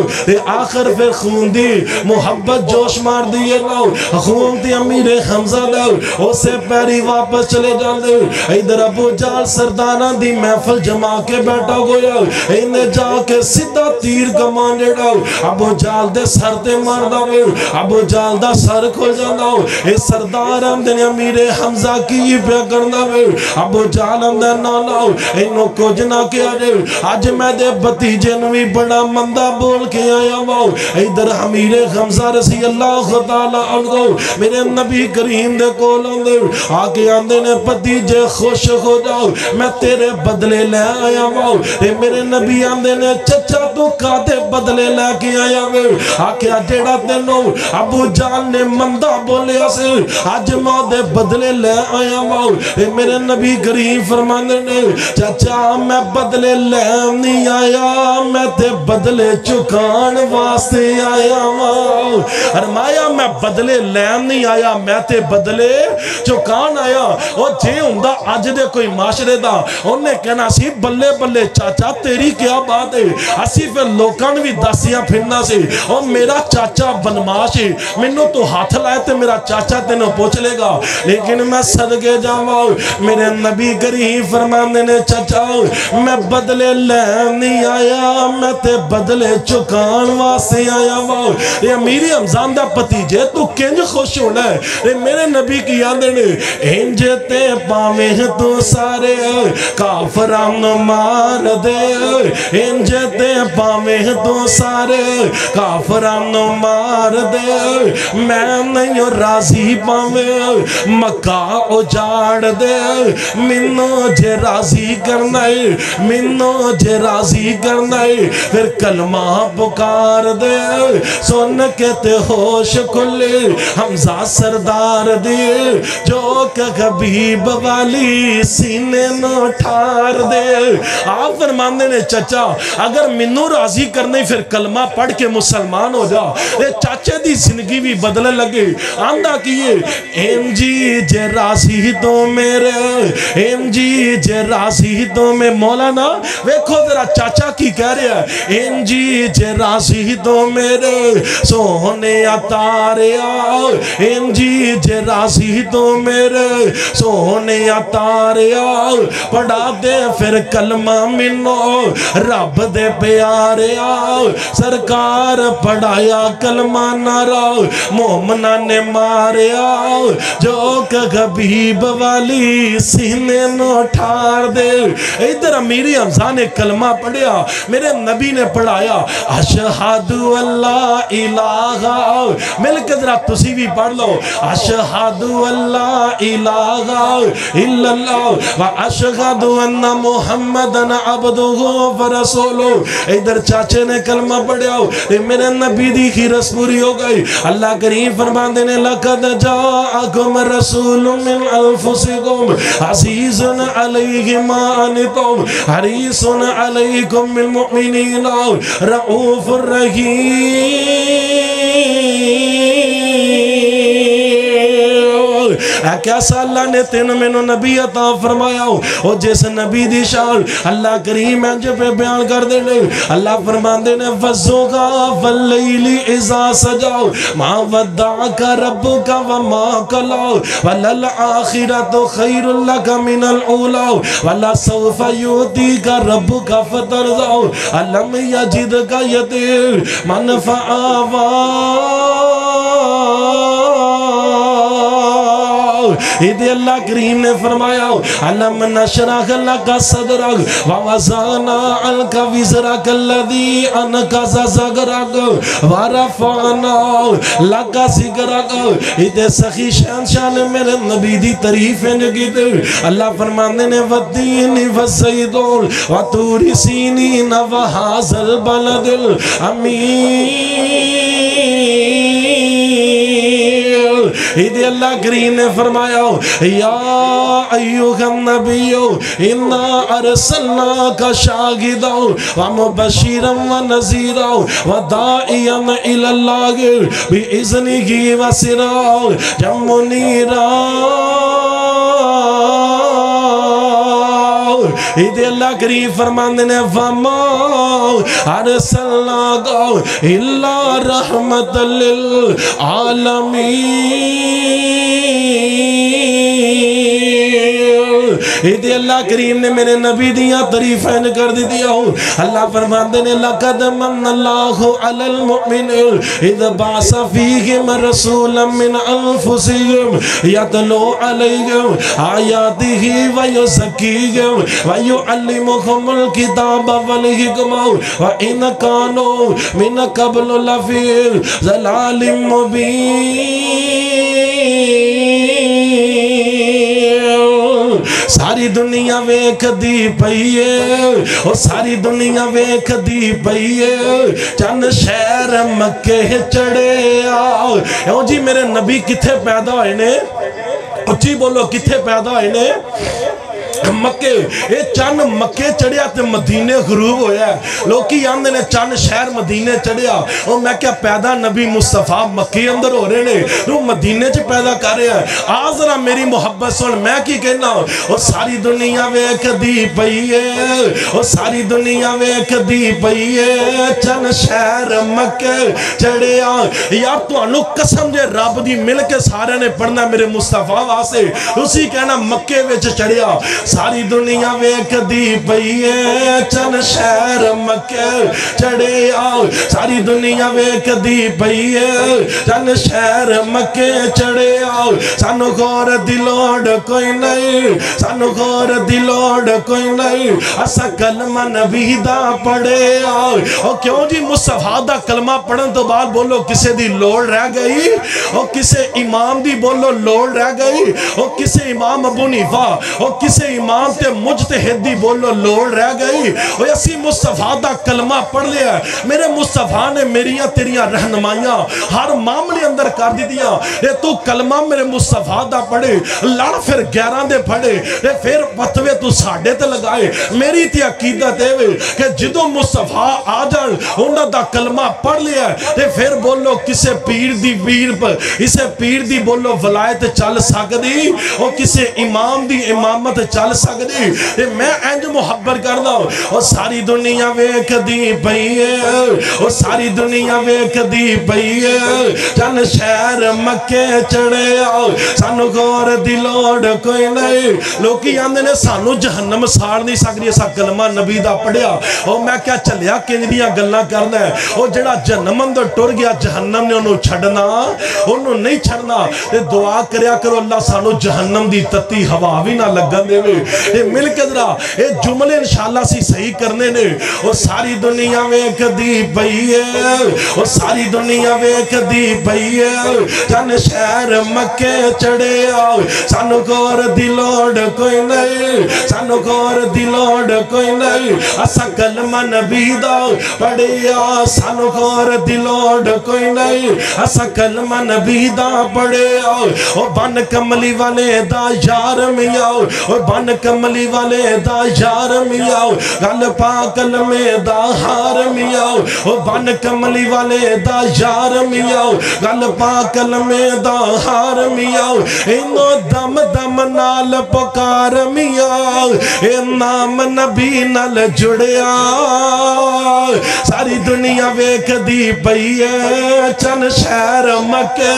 آخر پھر خون دی محبت جوش مار دیئے لاؤ خون دی امیر حمزہ لاؤ اسے پیری واپس چلے جان دے ادھر ابو جال سردانہ دی محفل جما کے بیٹھا گویا انہیں جا کے سدھا تیر کمان جڑاؤ ابو جال دے سر دے مار داؤ ابو جال دا سر کھل جان داؤ اے سردار ہم دن امیر حمزہ کی پہ کرنا وے ابو جال ہم دے ناناؤ انہوں کو جنا کیا جے آج میں دے بتیجے نوی بڑا مندہ بول کے آیا واؤ ادھر امیر حمزہ رضی اللہ تعالیٰ عنہ میرے نبی کریم دے کولوں دے آگے آندے نے بتیجے خوش ہو جاؤ میں تیرے بدلے لے آیا واؤ میرے نبی آندے نے چچا تو کاتے بدلے لے کے آیا وے آکے جیڑا تینوں ابو جان نے مندہ بولے اسے آج ماں دے بدلے لے آیا واؤ میرے نبی کریم فرمانے نے چچا میں بدلے لے نہیں آیا میں تے بدلے چکان واسطے آیا واؤ فرمایا میں بدلے لے نہیں آیا میں تے بدلے چکان آیا اور جے ہوندہ آج دے کوئی معاشرے دا انہیں کہنا سی بلے بلے چاچا تیری کیا بات ہے اسی پھر لوکان بھی دستیاں پھرنا سے اور میرا چاچا بنماش ہے منو تو ہاتھ لائے تے میرا چاچا تینوں پوچھ لے گا لیکن میں صدقے جاؤں میرے نبی کریم فرمانے نے چاچا میں بدلے لے نہیں آیا میں تے بدلے چکان واسے آیا واؤ یہ میری حمزان دا پتیجے تو کنج خوش ہونا ہے میرے نبی کی آندے نے انجے تے پاویں تو سارے کافران مار دے انجے تے پاویں تو سارے کافران مار دے میں نہیں راضی پاویں مکہ اجاڑ دے منو جے راضی کرنا ہے منو جے راضی کرنا ہے پھر کلمہ پکار دے سن کے تے ہوش کھلے حمزہ سردار دے جو کہ حبیب والی سینے نو ٹھار دے آپ فرماندے نے چچا اگر منو راضی کرنے پھر کلمہ پڑھ کے مسلمان ہو جا یہ چاچے دی زندگی بھی بدلے لگے آندہ کیے ایم جی جے راضی تو میرے ایم جی جے راضی تو میں مولانا ویکھو ذرا چاچا کی کہہ رہا ہے ایم جی جے راضی تو میرے سونے اتارے آؤ ایم جی جے راضی تو میرے سونے اتارے آؤ پڑھا دے پھر کلمہ منو رب دے پیارے آؤ سرکار پڑھایا کلمہ نارا مومنہ نے مارے آؤ جو کہ حبیب والی سینے نو ٹھار دے ادھر امیری حمزہ نے کلمہ پڑھیا میرے نبی نے پڑھایا اشہد اللہ الہ مل کے ذرا تسی بھی پڑھ لو اشہد اللہ الہ الا اللہ و اشہد ان محمدن عبدہ و رسولہ ادھر چاچے نے کلمہ پڑھیا میرے نبی دی خیرس پوری ہو گئی اللہ کریم فرمان دینے لقد جاءکم رسول من انفسکم عزیز علیہ ما انتم حریص علیکم بالمؤمنین رؤوف الرحیم۔ اے کیسا اللہ نے تین میں نبی عطا فرمایا ہو جس نبی دی شان اللہ کریم انج پہ بیان کر دینے۔ اللہ فرمان دینے وَالضُّحَىٰ وَاللَّيْلِ إِذَا سَجَىٰ مَا وَدَّعَكَ رَبُّكَ وَمَا قَلَىٰ وَلَلْآخِرَةُ خَيْرٌ لَكَ مِنَ الْأُولَىٰ وَلَسَوْفَ يُؤْتِيكَ رَبُّكَ فَتَرْضَىٰ أَلَمْ يَجِدْكَ يَتِيمًا فَآوَىٰ۔ ادھے اللہ کریم نے فرمایا علم نشرح لک صدرک ووضعنا عنک وزرک الذی انقض ظہرک ورفعنا لک ذکرک۔ ادھے سخی شان میرے نبی دی تعریف انجگیت اللہ فرمانے نے والتین والزیتون وطور سینین وہذا البلد الامین۔ ادھے اللہ کریم نے فرمایا یا ایوہ النبی انا ارسلناک شاہدا ومبشرا ونذیرا وداعیا الی اللہ باذنہ وسراجا منیرا۔ ادھے اللہ کریم فرماندے نے وَمَا أَرْسَلْنَاكَ إِلَّا رَحْمَةً لِلْعَالَمِينَ۔ ادھے اللہ کریم نے میرے نبی دیاں تعریفیں کر دی دیا ہوں۔ اللہ فرماندے نے لَقَدْ مَنَّ اللَّهُ عَلَى الْمُؤْمِنِينَ إِذْ بَعَثَ فِيهِمْ رَسُولًا مِّنْ أَنفُسِهِمْ يَتْلُو عَلَيْهِمْ آيَاتِهِ وَيُزَكِّيهِمْ وَيُعَلِّمُهُمُ الْكِتَابَ وَالْحِكْمَةَ وَإِنْ كَانُوا مِنْ قَبْلُ لَفِي ضَلَالٍ مُبِينٍ۔ ساری دنیا ویکھ دی پئی ہے او ساری دنیا ویکھ دی پئی ہے چند شہر مکے چڑھے آؤ۔ او جی میرے نبی کتھے پیدا ہوئے نے؟ اچھی بولو کتھے پیدا ہوئے نے؟ مکے۔ اے چند مکے چڑھیا تے مدینے غروب ہویا ہے۔ لوگ کی آندے نے چند شہر مدینے چڑھیا اور میں کیا پیدا نبی مصطفیٰ مکے اندر ہو رہے نے وہ مدینے چ پیدا کر رہے ہیں۔ آذرا میری محبت سن میں کی کہنا اور ساری دنیا ویکھ دی پئی ہے اور ساری دنیا ویکھ دی پئی ہے چند شہر مکے چڑھیا۔ یار تو انو قسم جے رب دی مل کے سارے نے پڑھنا میرے مصطفیٰ واسے اسی کہنا مکے ویچ چڑھیا۔ ساری دنیا ویکھ دی پئی ہے چند شہر مکے چڑھے آؤ۔ ساری دنیا ویکھ دی پئی ہے چند شہر مکے چڑھے آؤ۔ سانو غور دی لوڑ کوئی نہیں سانو غور دی لوڑ کوئی نہیں اسا کلمہ نبی دا پڑھے آؤ۔ اور کیوں جی مصطفیٰ دا کلمہ پڑھن تو بعد بولو کسے دی لوڑ رہ گئی اور کسے امام دی بولو لوڑ رہ گئی اور کسے امام ابو حنیفہ اور کسے امام تے مجتہد دی بولو لوڑ رہ گئی۔ اور اسی مصطفیٰ دا کلمہ پڑھ لیا میرے مصطفیٰ نے میریاں تیریاں رہنمائیاں ہر معاملے اندر کر دی دیا۔ اے تو کلمہ میرے مصطفیٰ دا پڑھے لڑ پھر گیران دے پڑھے اے پھر پتوے تو ساڑھے تے لگائے۔ میری تی عقیدت ہے کہ جدو مصطفیٰ آ جان انہاں دا کلمہ پڑھ لیا اے پھر بولو کسے پیر دی پیر پر اسے پیر دی بولو ولایت چل سکدی اور کسے امام دی امامت چل سکدی۔ میں انج محبت کردا ہوں اور ساری دنیا ویکھ دی پئی ہے اور ساری دنیا ویکھ دی پئی ہے چند شہر مکے چڑھے آؤ۔ سانو غور دی لوڑ کوئی نہیں لوکی آندے نے سانو جہنم ساڑ نہیں سکدی اسا کلمہ نبی دا پڑھیا۔ اور میں کیا چلیا کنجریاں گلاں کرنا ہے اور جڑا جہنم اندر ٹر گیا جہنم نے انہوں چھڑنا انہوں نہیں چھڑنا۔ دعا کریا کرو اللہ سانو جہنم دی تتی ہوا بھی نہ لگن دے وے۔ مل کے ذرا اے جملے انشاءاللہ سی صحیح کرنے نے۔ اور ساری دنیا ویکھ دی پئی ہے اور ساری دنیا ویکھ دی پئی ہے چند شہر مکے چڑھے آؤ۔ سانو غور دی لوڑ کوئی نہیں سانو غور دی لوڑ کوئی نہیں اسا کلمہ نبی دا پڑھیا۔ سانو غور دی لوڑ کوئی نہیں اسا کلمہ نبی دا پڑھے آؤ۔ اور بن کملی والے دا یار میاؤ اور بن بن کملی والے دا یار میاں گل پاک کلمے دا ہار میاں بن کملی والے دا یار میاں گل پاک کلمے دا ہار میاں اینو دم دم نال پکار میاں اے نام نبی نال جڑیا ساری دنیا ویکھ دی پئی ہے چن شہر مکہ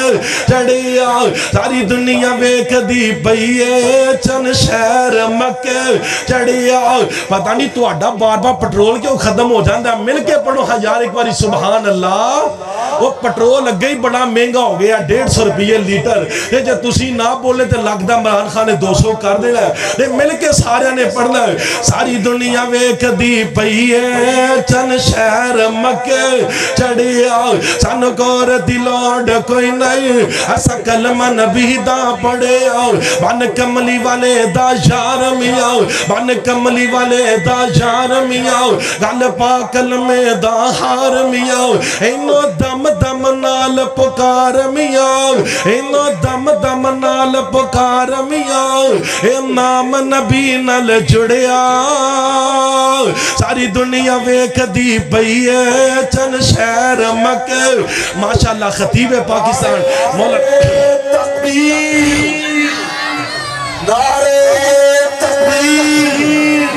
چڑیا ساری دنیا ویکھ دی پئی ہے چن شہر مکہ چڑیا پتہ نہیں تو اڈا بار بار پٹرول کیوں ختم ہو جاندہ ہے مل کے پڑھو ہزار ایک باری سبحان اللہ وہ پٹرول اگے ہی بڑا مہنگا ہو گیا 150 روپیے لیٹر جب تسی نہ بولے تو لگتا عمران خان نے 200 کر دینا ہے مل کے سارے نے پڑھنا ہے ساری دنیا ویکھ دی پئی ہے چن شہر مکہ چڑیا سانو کور دلوڑ کوئی نہیں ایسا کلمہ نبی دا پڑھے بن کملی والے دا یار میاں بن کملی والے دا یار میاں گل پاک کلمے دا ہار میاں اینو دم دم نال پکار میاں اینو دم دم نال پکار میاں اے نام نبی نال جڑیا ساری دنیا ویکھ دی پئی ہے چن شہر مکہ ماشاءاللہ خطیب پاکستان مولا تکبیر نعرے تکبیر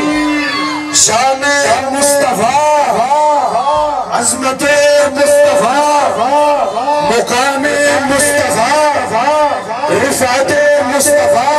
شان مصطفیٰ عظمت مصطفیٰ مقام مصطفیٰ رفعت مصطفیٰ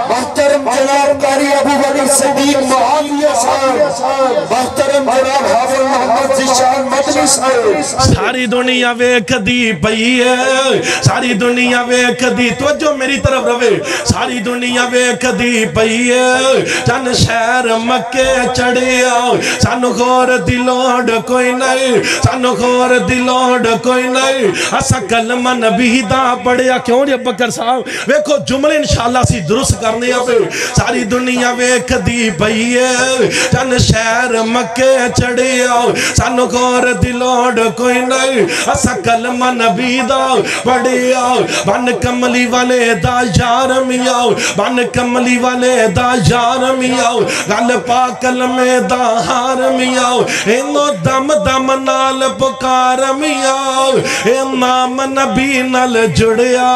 محترم جناب قاری ابو بکر صدیق معاویہ صاحب محترم جناب حافظ محمد ذیشان مدنی صاحب ساری دنیا ویکھ دی پئی ہے ساری دنیا ویکھ دی توجہ میری طرف روے ساری دنیا ویکھ دی پئی ہے چن شہر مکہ چڑیا سانو خور دلوڑ کوئی نہیں سانو خور دلوڑ کوئی نہیں اسا کلمہ نبی دا پڑھیا کیوں جی بکر صاحب ویکھو جملے انشاءاللہ سی درست کرنے پہ ساری دنیا ویکھ دی پئی ہے چن شہر مکہ چڑیا سانو خور دلوڑ کوئی نہیں اسا کلمہ نبی دا پڑھیا بن کملی والے دا یار میاں بن کملی والے دا یار میاں گل پاک کلمے دا ہار میاں اینو دم دم نال پکار میاں اے نام نبی نال جڑیا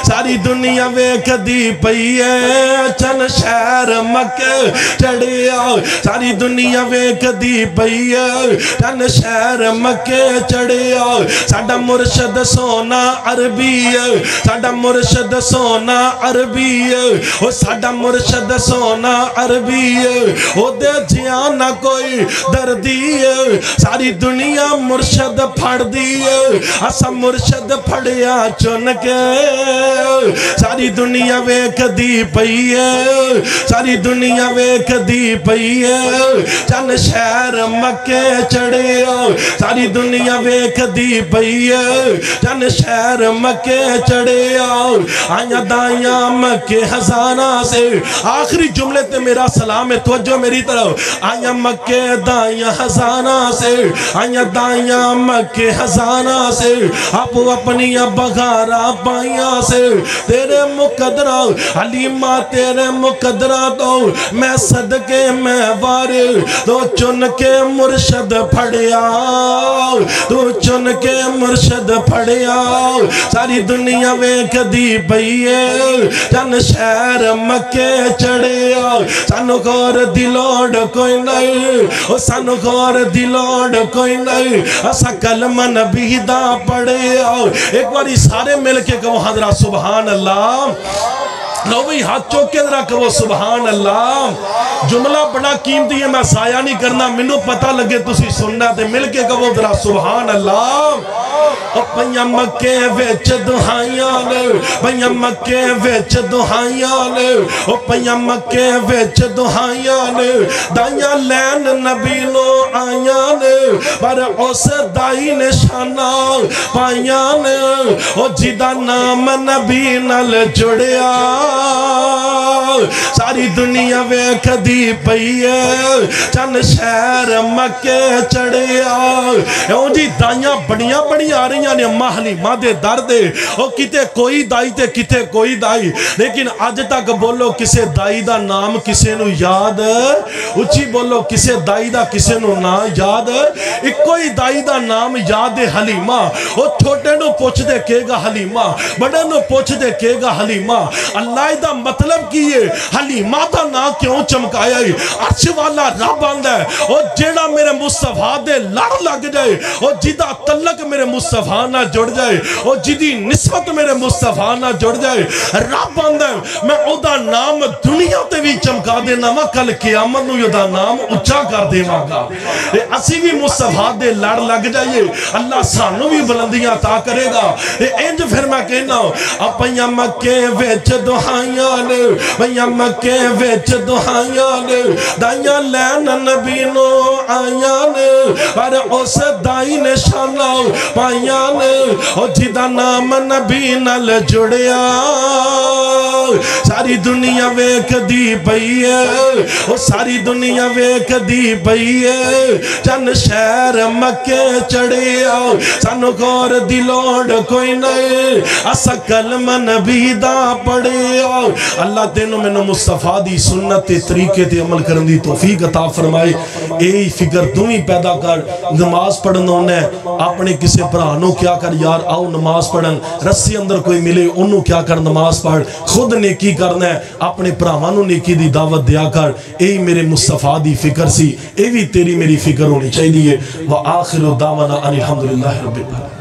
ساری دنیا ویکھ دی پئی ہے چن شہر مکہ چڑیا ساری دنیا ویکھ دی پئی ہے چن شہر مکہ چڑیا ساڈا مرشد سونا عربی ہے ساڈا مرشد سونا عربی ہے او ساڈا مرشد سونا عربی ہے او دے جیاں نہ کوئی دردی ہے ساری دنیا مرشد پھڑ دی ہے اسا مرشد پھڑیا چن کے ساری دنیا ویکھ دی پئی ہے ساری دنیا ویکھ دی پئی ہے چن شہر مکہ چڑیا ساری دنیا ویکھ دی پئی ہے چن شہر مکہ چڑیا آیا دائیاں مکہ ہزانہ سے آخری جملے تے میرا سلام ہے توجہ میری طرف آیا مکہ دائیاں ہزانہ سے آیا دائیاں مکہ ہزانہ سے آپ اپنی بغارہ پائیاں سے تیرے مقدرہ حلیمہ تیرے مقدرہ تو میں صدقے میں وارے تو چن کے مرشد پھڑیا تو چن کے مرشد پھڑیا ساری دنیا ویکھ دی پئی ہے چن شہر مکہ چڑیا سانو خور دلوڑ کوئی نہیں سانو خور دلوڑ کوئی نہیں اسا کلمہ نبی دا پڑھیا ایک باری سارے مل کے کہو حضرات سبحان اللہ لو بھی ہاتھ چوکے ذرا کہو سبحان اللہ جملہ بڑا قیمتی ہے میں سایہ نہیں کرنا منو پتہ لگے تسی سننا تے مل کے کہو ذرا سبحان اللہ پیا مکے وچ دہائیاں نے پیا مکے وچ دہائیاں نے پیا مکے وچ دہائیاں نے دائیاں لین نبی نو آئیاں نے پر اس دائی نشانہ پائیاں نے جیدہ نام نبی نال جڑیا ساری دنیا ویکھ دی پئی ہے چند شہر مکے چڑھیا او جی دائیاں بڑیاں بڑی آ رہی ہیں اماں حلیمہ دے در دے او کتے کوئی دائی تے کتے کوئی دائی لیکن آج تک بولو کسے دائی دا نام کسے نو یاد اچھی بولو کسے دائی دا کسے نو نا یاد ایک کوئی دائی دا نام یاد حلیمہ او چھوٹے نو پوچھ دے کے گا حلیمہ بڑے نو پوچھ دے کے گا حلیمہ اللہ دا مطلب کیے حلیمہ دا نا کیوں چمکایا ہے عرش والا رب آندہ ہے او جیڑا میرے مصطفیٰ دے لڑ لگ جائے او جیدہ تلق میرے مصطفیٰ نہ جڑ جائے او جیدی نسبت میرے مصطفیٰ نہ جڑ جائے رب آندہ ہے میں او دا نام دنیا تے بھی چمکا دینا وا کل قیامت نو دا نام اچھا کر دے گا اسی بھی مصطفیٰ دے لڑ لگ جائے اللہ سانو بھی بلندیاں عطا کرے گا انج پھر میں کہنا اپنیا مکے ویچ دہائیاں نے پیا مکے ویچ دہائیاں نے دائیاں لین نبی نو آئیاں نے پر اس دائی نے شانہ پائیاں نے او جیدہ نام نبی نل جڑیا ساری دنیا ویکھ دی پئی ہے او ساری دنیا ویکھ دی پئی ہے چند شہر مکے چڑھیا سانو غور دی لوڑ کوئی نہیں اسا کلمہ نبی دا پڑھیا اللہ تینوں میں مصطفیٰ دی سنت طریقے تے عمل کرن دی توفیق عطا فرمائے اے فکر تمہیں پیدا کر نماز پڑھنا انہیں اپنے کسے پرانوں کیا کر یار آؤ نماز پڑھن رسی اندر کوئی ملے انہوں کیا کر نماز پڑھ خود نیکی کرنا ہے اپنے پراوانوں نیکی دی دعوت دیا کر اے میرے مصطفیٰ دی فکر سی اے بھی تیری میری فکر ہونی چاہیے وآخر دعوانا ان الحمدللہ رب العالمین